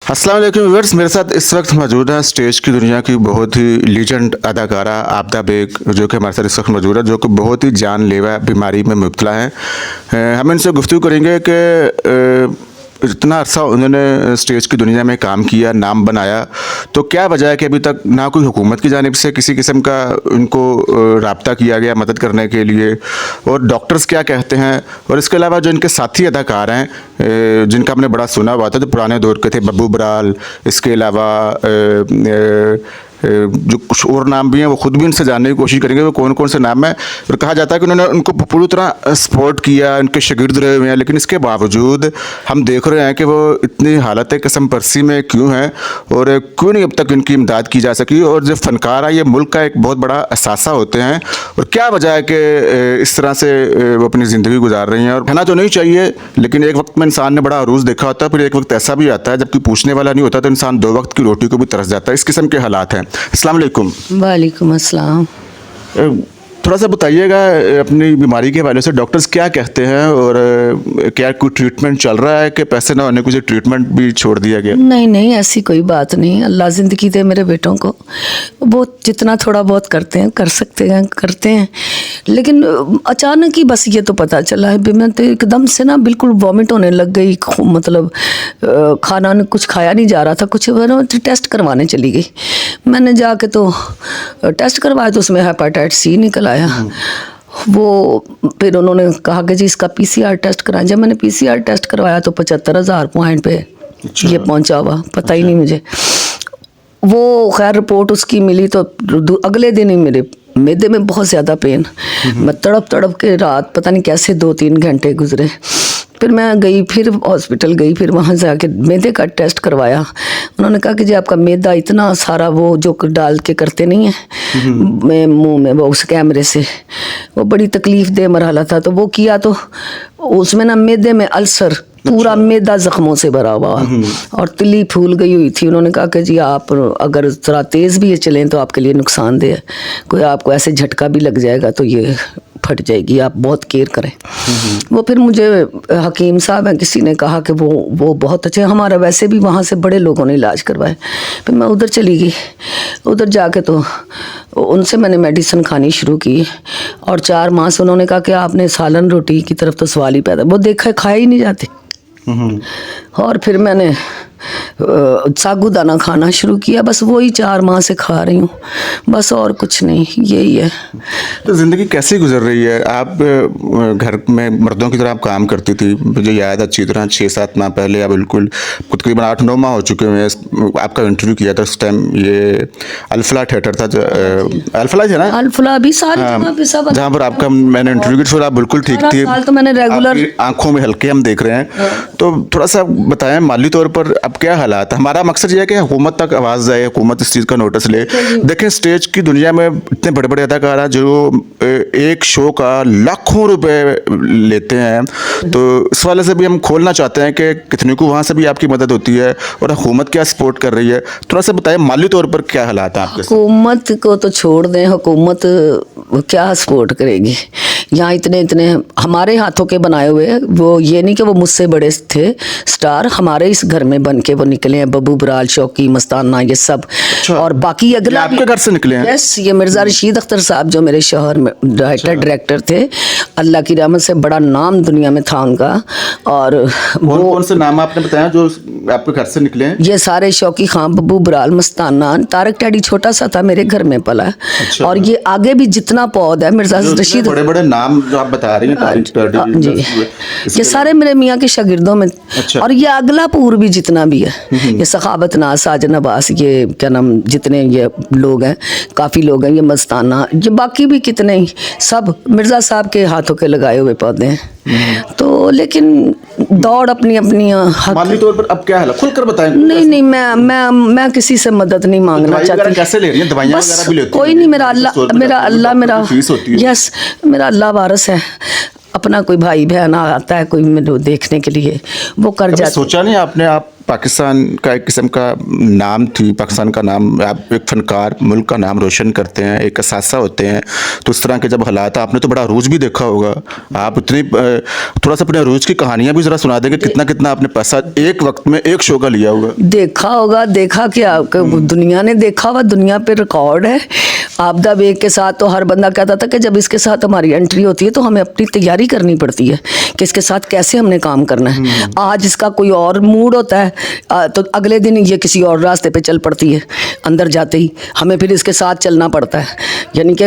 अस्सलाम वालेकुम व्यूअर्स, मेरे साथ इस वक्त मौजूद है स्टेज की दुनिया की बहुत ही लीजेंड अदाकारा आबदा बेग, जो कि हमारे साथ इस वक्त मौजूद है, जो कि बहुत ही जानलेवा बीमारी में मुब्तला है। हम इनसे गुफ्तगू करेंगे कि इतना अरसा उन्होंने स्टेज की दुनिया में काम किया, नाम बनाया, तो क्या वजह है कि अभी तक ना कोई हुकूमत की जानिब से किसी किस्म का उनको राब्ता किया गया मदद करने के लिए, और डॉक्टर्स क्या कहते हैं, और इसके अलावा जो इनके साथी अदाकार हैं जिनका हमने बड़ा सुना हुआ था, जो पुराने दौर के थे, बब्बू बराल, इसके अलावा जो कुछ और नाम भी हैं, वो खुद भी इनसे जानने की कोशिश करेंगे वो कौन कौन से नाम हैं। और कहा जाता है कि उन्होंने उनको पूरी तरह सपोर्ट किया, उनके शागिर्द रहे हुए हैं, लेकिन इसके बावजूद हम देख रहे हैं कि वो इतनी हालत कसम परसी में क्यों हैं और क्यों नहीं अब तक इनकी इमदाद की जा सकी। और जो फ़नकार है, ये मुल्क का एक बहुत बड़ा असासा होते हैं, और क्या वजह है कि इस तरह से वो अपनी ज़िंदगी गुजार रही हैं। और कहना तो नहीं चाहिए, लेकिन एक वक्त में इंसान ने बड़ा अरूज देखा होता है, फिर एक वक्त ऐसा भी आता है जबकि पूछने वाला नहीं होता, तो इंसान दो वक्त की रोटी को भी तरस जाता है। इस किस्म के हालात हैं। अस्सलाम वालेकुम। वालेकुम अस्सलाम। थोड़ा सा बताइएगा अपनी बीमारी के हवाले से, डॉक्टर्स क्या कहते हैं, और क्या कोई ट्रीटमेंट चल रहा है कि पैसे ना होने की ट्रीटमेंट भी छोड़ दिया गया? नहीं नहीं, ऐसी कोई बात नहीं। अल्लाह ज़िंदगी दे मेरे बेटों को, बहुत जितना थोड़ा बहुत करते हैं, कर सकते हैं करते हैं। लेकिन अचानक ही बस ये तो पता चला है, मैं तो एकदम से ना बिल्कुल वॉमिट होने लग गई, मतलब खाना कुछ खाया नहीं जा रहा था, कुछ टेस्ट करवाने चली गई। मैंने जाके तो टेस्ट करवाया तो उसमें हेपेटाइटिस सी निकल आया। वो फिर उन्होंने कहा कि जी इसका पीसीआर टेस्ट कराएं। जब मैंने पीसीआर टेस्ट करवाया तो 75,000 पॉइंट पे ये पहुंचा हुआ, पता ही नहीं मुझे। वो खैर रिपोर्ट उसकी मिली तो अगले दिन ही मेरे मैदे में बहुत ज़्यादा पेन, मैं तड़प के रात पता नहीं कैसे 2-3 घंटे गुजरे। फिर मैं गई, फिर हॉस्पिटल गई, फिर वहाँ जाके मैदे का टेस्ट करवाया। उन्होंने कहा कि जी आपका मैदा इतना सारा, वो जो डाल के करते नहीं है मैं मुंह में, वो उस कैमरे से, वो बड़ी तकलीफ़ दे मरहला था। तो वो किया तो उसमें ना मैदे में अल्सर, पूरा मैदा जख्मों से भरा हुआ और तिली फूल गई हुई थी। उन्होंने कहा कि जी आप अगर ज़रा तेज़ भी ये चलें तो आपके लिए नुकसानदेह है, कोई आपको ऐसे झटका भी लग जाएगा तो ये फट जाएगी, आप बहुत केयर करें। वो फिर मुझे हकीम साहब हैं, किसी ने कहा कि वो बहुत अच्छे, हमारा वैसे भी वहाँ से बड़े लोगों ने इलाज करवाए। फिर मैं उधर चली गई, उधर जाके तो उनसे मैंने मेडिसिन खानी शुरू की, और 4 माह से उन्होंने कहा कि आपने सालन रोटी की तरफ तो सवाल ही पैदा, वो देखा खाया ही नहीं जाते। और फिर मैंने साबूदाना खाना शुरू किया, बस वही 4 माह से खा रही हूँ, बस और कुछ नहीं, यही है। तो ज़िंदगी कैसे गुजर रही है? आप घर में मर्दों की तरह आप काम करती थी, मुझे याद है अच्छी तरह, 6-7 माह पहले, या बिल्कुल तकरीबन 8-9 माह हो चुके हैं आपका इंटरव्यू किया था। उस टाइम ये अल्फला थिएटर था, अल्फला है ना? अल्फला भी सारी जगह पे सब, जहाँ पर आपका मैंने इंटरव्यू किया, आप बिल्कुल ठीक थी। तो मैंने रेगुलर, आंखों में हल्के हम देख रहे हैं, तो थोड़ा सा बताएं माली तौर पर अब क्या हालात है? हमारा मकसद ये है कि हुकूमत तक आवाज़ जाए, हुकूमत इस चीज़ का नोटिस ले। देखें स्टेज की दुनिया में इतने बड़े बड़े अदाकार हैं जो एक शो का लाखों रुपए लेते हैं, तो इस वाले से भी हम खोलना चाहते हैं कि कितने को वहाँ से भी आपकी मदद होती है और हुकूमत क्या सपोर्ट कर रही है। थोड़ा सा बताएं माली तौर पर क्या हालात हैं आपके? हुकूमत को तो छोड़ दें, हुकूमत क्या सपोर्ट करेगी? यहाँ इतने हमारे हाथों के बनाए हुए, वो ये नहीं कि वो मुझसे बड़े थे स्टार, हमारे इस घर में बन के वो निकले हैं, बब्बू बराल, शौकी, मस्ताना, ये सब। अच्छा। और बाकी अगला आपके घर से निकले हैं? यस, ये मिर्ज़ा रशीद अख्तर साहब जो मेरे शोहर में डायरेक्टर थे, अल्लाह की रहमत से बड़ा नाम दुनिया में था उनका। और वो कौन से नाम आपने बताया जो आपके घर से निकले हैं? ये सारे शौकी खां, बब्बू बराल, मस्ताना, तारक टैडी छोटा सा था, मेरे घर में पला। अच्छा। और ये आगे भी जितना पौध है, मिर्ज़ा रशीद, बड़े बड़े नाम जो आप बता रही हैं जी, ये सारे मेरे मियाँ के शागिर्दों में। अच्छा। और ये अगला पूर भी जितना भी है, ये सखावत नाज, साजन अब्बास, ये क्या नाम, जितने ये लोग हैं, काफ़ी लोग हैं, ये मस्ताना, ये बाकी भी कितने ही, सब मिर्ज़ा साहब के हाथों के लगाए हुए पौधे हैं। तो लेकिन दौड़ अपनी अपनी माली तौर पर अब क्या है, खुलकर बताएं। नहीं, मैं किसी से मदद नहीं मांगना चाहती। कैसे ले रही हैं दवाइयां वगैरह भी लेती हैं? कोई नहीं, मेरा अल्लाह यस, मेरा अल्लाह वारिस है। अपना कोई भाई बहन आता है कोई मेरे देखने के लिए, वो कर जाता। सोचा नहीं आपने आप पाकिस्तान का एक किस्म का नाम थी, पाकिस्तान का नाम, आप एक फनकार मुल्क का नाम रोशन करते हैं, एक असासा होते हैं, तो उस तरह के जब हालात, आपने तो बड़ा अरूज भी देखा होगा, आप इतनी थोड़ा सा अपने अरूज की कहानियाँ भी ज़रा सुना देंगे, कितना कितना आपने पैसा एक वक्त में एक शो का लिया होगा? देखा होगा, देखा क्या, दुनिया ने देखा हुआ, दुनिया पे रिकॉर्ड है। आपदा बेग के साथ तो हर बंदा कहता था कि जब इसके साथ हमारी एंट्री होती है तो हमें अपनी तैयारी करनी पड़ती है कि इसके साथ कैसे हमने काम करना है। आज इसका कोई और मूड होता है तो अगले दिन ये किसी और रास्ते पे चल पड़ती है, अंदर जाते ही हमें फिर इसके साथ चलना पड़ता है। यानी कि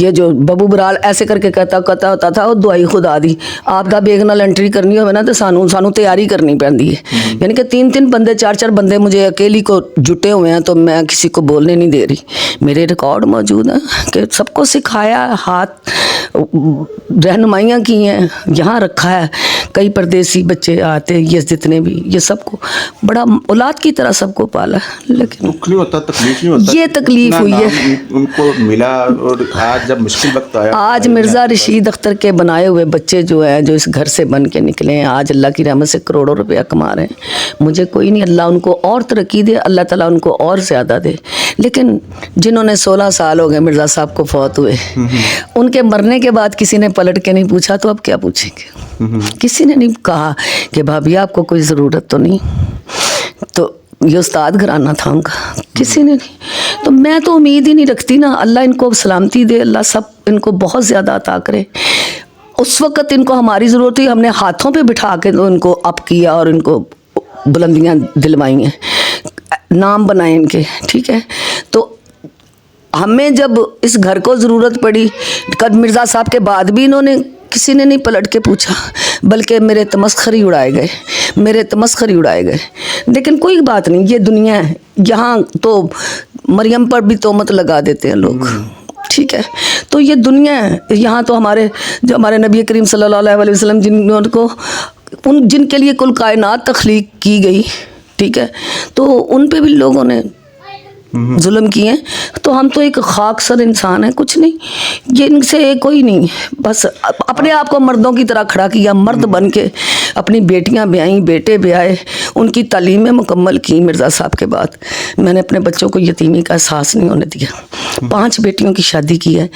ये जो बबू बराल ऐसे करके कहता होता था, वो दुआई खुदा दी, आपदा बेग नाल एंट्री करनी हो ना तो सानू तैयारी करनी पैंदी है। यानी कि 3-3 बंदे 4-4 बंदे मुझे अकेली को जुटे हुए हैं, तो मैं किसी को बोलने नहीं दे रही। मेरे रिकॉर्ड मौजूद हैं कि सबको सिखाया, हाथ रहनुमाइयाँ की हैं, यहाँ रखा है। कई परदेसी बच्चे आते, ये जितने भी, ये सबको बड़ा औलाद की तरह सबको पाला। लेकिन दुख नहीं होता, तकलीफ नहीं होता? ये तकलीफ हुई है उनको मिला, और आज जब मुश्किल वक्त आया, आज मिर्ज़ा रशीद अख्तर के बनाए हुए बच्चे जो हैं, जो इस घर से बन के निकले हैं, आज अल्लाह की रहमत से करोड़ों रुपया कमा रहे हैं। मुझे कोई नहीं, अल्लाह उनको और तरक्की दे, अल्लाह ताला उनको और ज़्यादा दे। लेकिन जिन्होंने 16 साल हो गए मिर्ज़ा साहब को फौत हुए, उनके मरने के बाद किसी ने पलट के नहीं पूछा, तो अब क्या पूछेंगे? किसी ने नहीं कहा कि भाभी आपको कोई ज़रूरत तो नहीं, तो ये उस्ताद घराना था उनका, किसी ने नहीं। तो मैं तो उम्मीद ही नहीं रखती ना, अल्लाह इनको सलामती दे, अल्लाह सब इनको बहुत ज़्यादा अता करे। उस वक़्त इनको हमारी ज़रूरत थी, हमने हाथों पे बिठा के तो इनको अप किया और इनको बुलंदियाँ दिलवाई हैं, नाम बनाए इनके, ठीक है। तो हमें जब इस घर को ज़रूरत पड़ी, कद मिर्ज़ा साहब के बाद भी इन्होंने, किसी ने नहीं पलट के पूछा, बल्कि मेरे तमस्खरी उड़ाए गए, मेरे तमस्खरी उड़ाए गए। लेकिन कोई बात नहीं, ये दुनिया है। यहाँ तो मरियम पर भी तोहमत लगा देते हैं लोग, ठीक है। तो ये दुनिया है, यहाँ तो हमारे नबी करीम सल्लल्लाहु अलैहि वसल्लम जिनके लिए कुल कायनात तख्लीक की गई, ठीक है, तो उन पे भी लोगों ने जुल्म किए हैं। तो हम तो एक खाकसर इंसान है, कुछ नहीं, ये इनसे कोई नहीं, बस अपने आप को मर्दों की तरह खड़ा किया, मर्द बन के अपनी बेटियां ब्याई, बेटे ब्याए, उनकी तालीमें मुकम्मल की। मिर्ज़ा साहब के बाद मैंने अपने बच्चों को यतीमी का एहसास नहीं होने दिया। 5 बेटियों की शादी की है,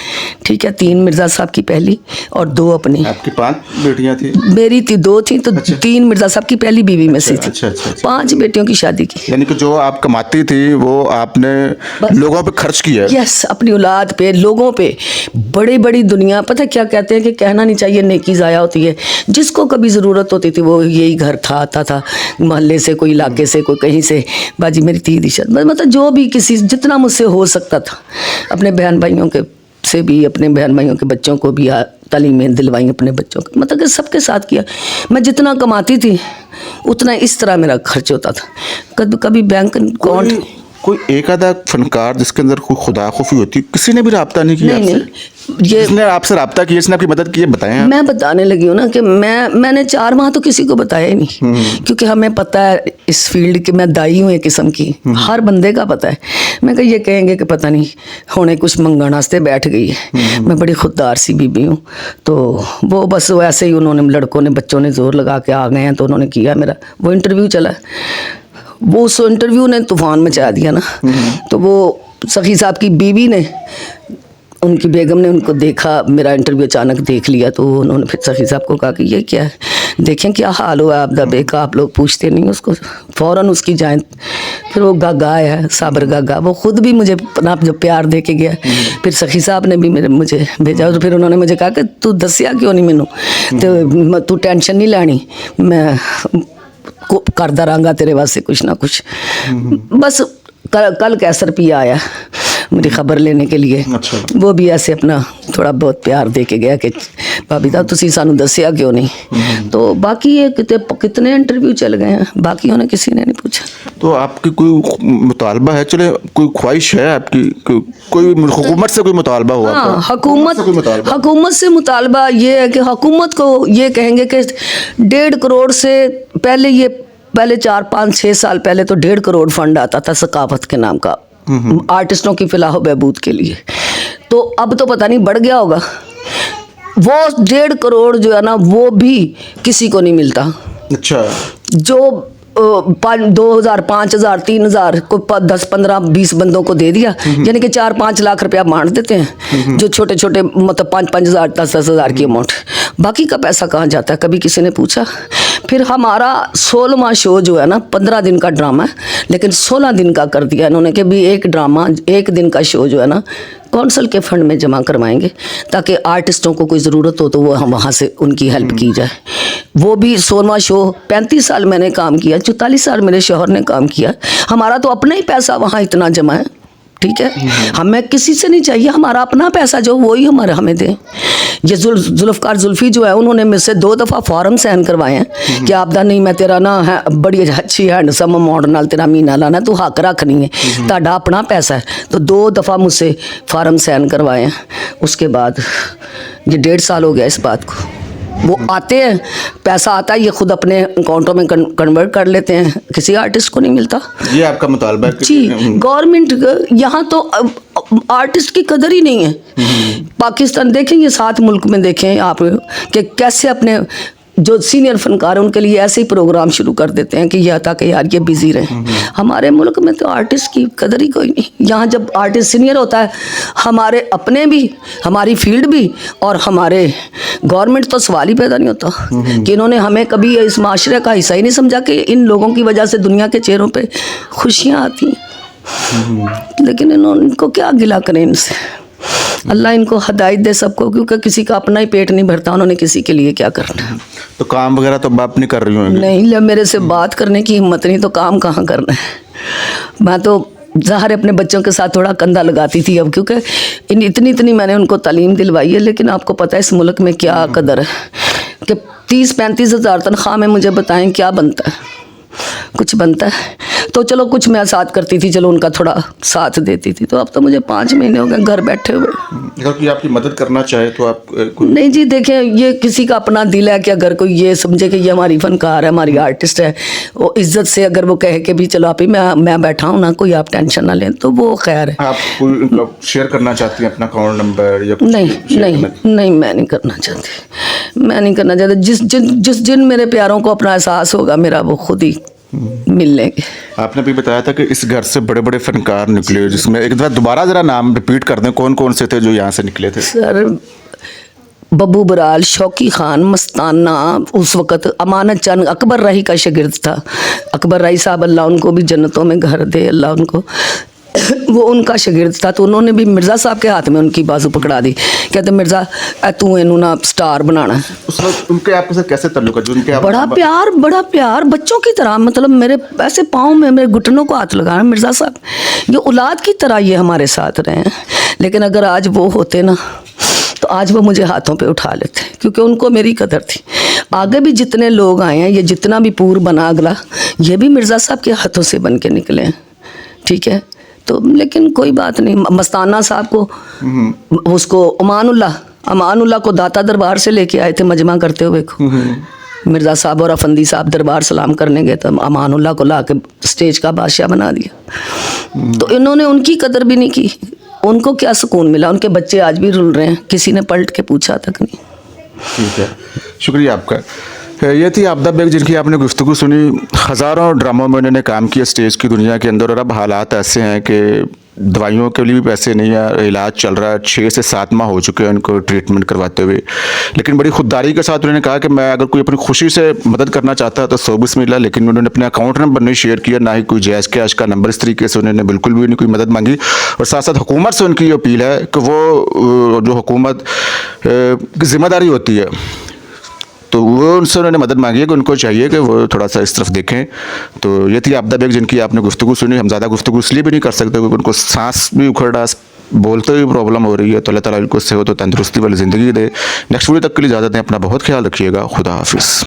ठीक है, 3 मिर्ज़ा साहब की पहली और 2 अपनी। आपकी 5 बेटियां थी? मेरी 2 थी, तो 3 मिर्ज़ा साहब की पहली बीवी में से थी। अच्छा। 5 बेटियों की शादी की। यानी कि जो आप कमाती थी वो आपने लोगों पे खर्च किया है? यस, अपनी औलाद पे, लोगों पे। बड़ी बड़ी दुनिया, पता क्या कहते हैं कि कहना नहीं चाहिए, नेकी ज़ाया होती है। जिसको कभी ज़रूरत होती थी वो यही घर था, आता था मोहल्ले से, कोई इलाके से, कोई कहीं से, बाजी मेरी 3 दिशा, मतलब जो भी किसी जितना मुझसे हो सकता था, अपने बहन भाइयों के से भी, अपने बहन भाइयों के बच्चों को भी तालीमें दिलवाई अपने बच्चों को, मतलब कि सबके साथ किया। मैं जितना कमाती थी उतना इस तरह मेरा खर्च होता था। कभी बैंक अकाउंट, कोई एक आधा फनकार जिसके अंदर कोई खुदा खुफी होती, किसी ने भी राब्ता नहीं किया आपसे? ये जिसने आपसे राब्ता किया, जिसने आपकी मदद की है, बताएं आप। मैं बताने लगी हूँ ना कि मैंने 4 माह तो किसी को बताया ही नहीं, क्योंकि हमें पता है इस फील्ड की, मैं दाई हूँ एक किस्म की, हर बंदे का पता है। मैं कहा ये कहेंगे कि पता नहीं होने कुछ मंगन वास्ते बैठ गई है। मैं बड़ी खुददार सी बीबी हूँ, तो वो बस वैसे ही उन्होंने, लड़कों ने, बच्चों ने जोर लगा के आ गए हैं, तो उन्होंने किया। मेरा वो इंटरव्यू चला, वो उस इंटरव्यू ने तूफ़ान मचा दिया ना। तो वो सखी साहब की बीवी ने, उनकी बेगम ने उनको देखा, मेरा इंटरव्यू अचानक देख लिया, तो उन्होंने फिर सखी साहब को कहा कि ये क्या है, देखें क्या हाल हुआ आपदा बेग का, आप लोग पूछते नहीं उसको, फ़ौरन उसकी जाएं। फिर वो गागा है, साबर गागा, वो ख़ुद भी मुझे अपना जो प्यार दे के गया। फिर सखी साहब ने भी मुझे भेजा, और फिर उन्होंने मुझे कहा कि तू दसिया क्यों नहीं मैनू, तो तू टेंशन नहीं लैनी, मैं करदा रहांगा तेरे वास्ते कुछ ना कुछ। बस कल कैसर पिया आया मेरी खबर लेने के लिए। अच्छा। वो भी ऐसे अपना थोड़ा बहुत प्यार दे के गया कि भाभी साहब तुसी सानू दसिया क्यों नहीं। तो बाकी ये कितने इंटरव्यू चल गए हैं, बाकियों ने किसी ने नहीं पूछा। तो आपकी कोई मुतालबा है, चले कोई ख्वाहिश है आपकी, कोई हुकूमत से कोई मुतालबा हुआ? हाँ, हुकूमत से मुतालबा ये है कि हुकूमत को ये कहेंगे कि 1.5 करोड़ से पहले 4, 5, 6 साल पहले तो 1.5 करोड़ फंड आता था सकाफत के नाम का, आर्टिस्टों की फलाह बहबूद के लिए। तो अब तो पता नहीं बढ़ गया होगा। वो 1.5 करोड़ जो है ना, वो भी किसी को नहीं मिलता। अच्छा। जो 2,000 5,000 3,000 को 10-15-20 बंदों को दे दिया, यानी कि 4-5 लाख रुपया बांट देते हैं, जो छोटे छोटे मतलब 5-5 हज़ार 10-10 हज़ार की अमाउंट। बाकी का पैसा कहाँ जाता है, कभी किसी ने पूछा? फिर हमारा 16वां शो जो है ना, 15 दिन का ड्रामा है, लेकिन 16 दिन का कर दिया इन्होंने कि भी एक ड्रामा 1 दिन का शो जो है ना कौंसल के फंड में जमा करवाएंगे, ताकि आर्टिस्टों को कोई ज़रूरत हो तो वो हम वहाँ से उनकी हेल्प की जाए। वो भी 16वां शो, 35 साल मैंने काम किया, 44 साल मेरे शौहर ने काम किया, हमारा तो अपना ही पैसा वहाँ इतना जमा है, ठीक है। हमें किसी से नहीं चाहिए, हमारा अपना पैसा जो वही हमें दें। ये जुल्फ़कार जुल्फ़ी जो है, उन्होंने मुझसे 2 दफ़ा फॉर्म साइन करवाए हैं कि आपदा नहीं, मैं तेरा ना है बड़ी अच्छी हैंडसम अमाउंट नाल तेरा महीना लाना, तू हक रख नहीं है, ताड़ा अपना पैसा है। तो 2 दफ़ा मुझसे फॉर्म साइन करवाए हैं। उसके बाद ये 1.5 साल हो गया इस बात को। वो आते हैं, पैसा आता है, ये खुद अपने अकाउंटों में कन्वर्ट कर लेते हैं, किसी आर्टिस्ट को नहीं मिलता। ये आपका मुतालबा है कि जी, गवर्नमेंट यहाँ तो आर्टिस्ट की कदर ही नहीं है। पाकिस्तान देखें, ये 7 मुल्क में देखें आप कि कैसे अपने जो सीनियर फनकार हैं उनके लिए ऐसे ही प्रोग्राम शुरू कर देते हैं कि यह ताकि यार ये बिजी रहें। हमारे मुल्क में तो आर्टिस्ट की कदर ही कोई नहीं। यहाँ जब आर्टिस्ट सीनियर होता है, हमारे अपने भी, हमारी फील्ड भी और हमारे गवर्नमेंट तो सवाल ही पैदा नहीं होता कि इन्होंने हमें कभी इस माशरे का हिस्सा ही नहीं समझा कि इन लोगों की वजह से दुनिया के चेहरों पे खुशियाँ आती हैं। लेकिन इनको क्या गिला करें इनसे। अल्लाह इनको हदायत दे सबको, क्योंकि किसी का अपना ही पेट नहीं भरता, उन्होंने किसी के लिए क्या करना है। तो काम वगैरह तो आप नहीं कर रही होंगी? नहीं, मेरे से बात करने की हिम्मत नहीं, तो काम कहाँ करना है। मैं तो ज़ाहिर अपने बच्चों के साथ थोड़ा कंधा लगाती थी अब, क्योंकि इतनी मैंने उनको तालीम दिलवाई है। लेकिन आपको पता है इस मुल्क में क्या कदर है कि 30-35 हज़ार तनख्वाह में मुझे बताएं क्या बनता है? कुछ बनता है? तो चलो कुछ मैं साथ करती थी, चलो उनका थोड़ा साथ देती थी। तो अब तो मुझे 5 महीने हो गए घर बैठे हुए। अगर कोई आपकी मदद करना चाहे तो आप नहीं जी, देखें, ये किसी का अपना दिल है कि अगर कोई ये समझे कि ये हमारी फनकार है, हमारी आर्टिस्ट है, वो इज्जत से अगर वो कहे कि भी चलो आप ही मैं बैठा हूँ ना, कोई आप टेंशन ना लें, तो वो खैर है। आप कोई शेयर करना चाहती हैं अपना अकाउंट नंबर या कुछ? नहीं, मैं नहीं करना चाहती, मैं नहीं करना चाहती। जिन मेरे प्यारों को अपना एहसास होगा मेरा, वो खुद ही मिल लेंगे। आपने भी बताया था कि इस घर से बड़े बड़े फनकार निकले, जिसमें एक दफ़ा दोबारा ज़रा नाम रिपीट कर दें, कौन कौन से थे जो यहाँ से निकले थे? सर, बब्बू बराल, शौकी खान, मस्ताना, उस वक़्त अमानत चंद अकबर राही का शागिर्द था। अकबर राही साहब, अल्लाह उनको भी जन्नतों में घर दे, अल्लाह उनको, वो उनका शागिर्द था। तो उन्होंने भी मिर्ज़ा साहब के हाथ में उनकी बाजू पकड़ा दी, कहते मिर्ज़ा तू इनू ना स्टार बनाना है। उस वक्त उनके आपके साथ कैसे ताल्लुक है? जो उनके बड़ा प्यार बच्चों की तरह, मतलब मेरे ऐसे पाँव में मेरे घुटनों को हाथ लगाना। मिर्ज़ा साहब ये औलाद की तरह ये हमारे साथ रहे हैं। लेकिन अगर आज वो होते ना, तो आज वो मुझे हाथों पे उठा लेते, क्योंकि उनको मेरी कदर थी। आगे भी जितने लोग आए हैं, ये जितना भी पूर बना अगला, ये भी मिर्ज़ा साहब के हाथों से बन के निकले हैं, ठीक है। तो लेकिन कोई बात नहीं। मस्ताना साहब को, उसको अमानुल्लाह को दाता दरबार से लेके आए थे मजमा करते हुए को। मिर्ज़ा साहब और अफंदी साहब दरबार सलाम करने गए, तो अमानुल्लाह को ला के स्टेज का बादशाह बना दिया। तो इन्होंने उनकी कदर भी नहीं की। उनको क्या सुकून मिला? उनके बच्चे आज भी रुल रहे हैं, किसी ने पलट के पूछा तक नहीं। ठीक है, शुक्रिया आपका। ये थी आपदा बेग, जिनकी आपने गुफ्तगू सुनी। हज़ारों ड्रामों में उन्होंने काम किया स्टेज की दुनिया के अंदर, और अब हालात ऐसे हैं कि दवाइयों के लिए भी पैसे नहीं है, इलाज चल रहा है, 6 से 7 माह हो चुके हैं उनको ट्रीटमेंट करवाते हुए। लेकिन बड़ी खुददारी के साथ उन्होंने कहा कि मैं अगर कोई अपनी खुशी से मदद करना चाहता है तो 100 बिस्मिल्लाह। लेकिन उन्होंने अपने अकाउंट नंबर नहीं शेयर किया, ना ही कोई जायज़ कैश का नंबर, इस तरीके से उन्होंने बिल्कुल भी नहीं कोई मदद मांगी। और साथ साथ हुकूमत से उनकी अपील है कि वो जो हुकूमत की जिम्मेदारी होती है, तो वो उनसे उन्होंने मदद मांगी है कि उनको चाहिए कि वो थोड़ा सा इस तरफ देखें। तो ये थी आपदा बेग, जिनकी आपने गुफ्तगू सुनी। हम ज़्यादा गुफ्तगू इसलिए भी नहीं कर सकते क्योंकि उनको सांस भी उखड़ रहा, बोलते हुए प्रॉब्लम हो रही है। तो अल्लाह ताला इनको सेहत और तंदुरुस्ती वाली ज़िंदगी दे। नेक्स्ट वीडियो तक के लिए इजाज़त दें। अपना बहुत ख्याल रखिएगा। खुदा हाफिज़।